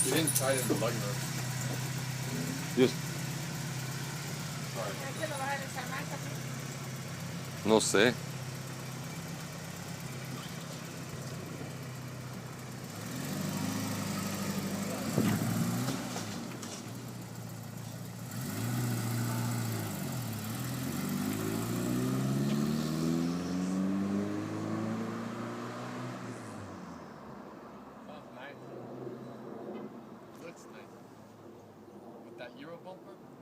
You didn't tie it in the lug nut. Just. No sé. Sounds nice. Looks nice. With that Euro bumper.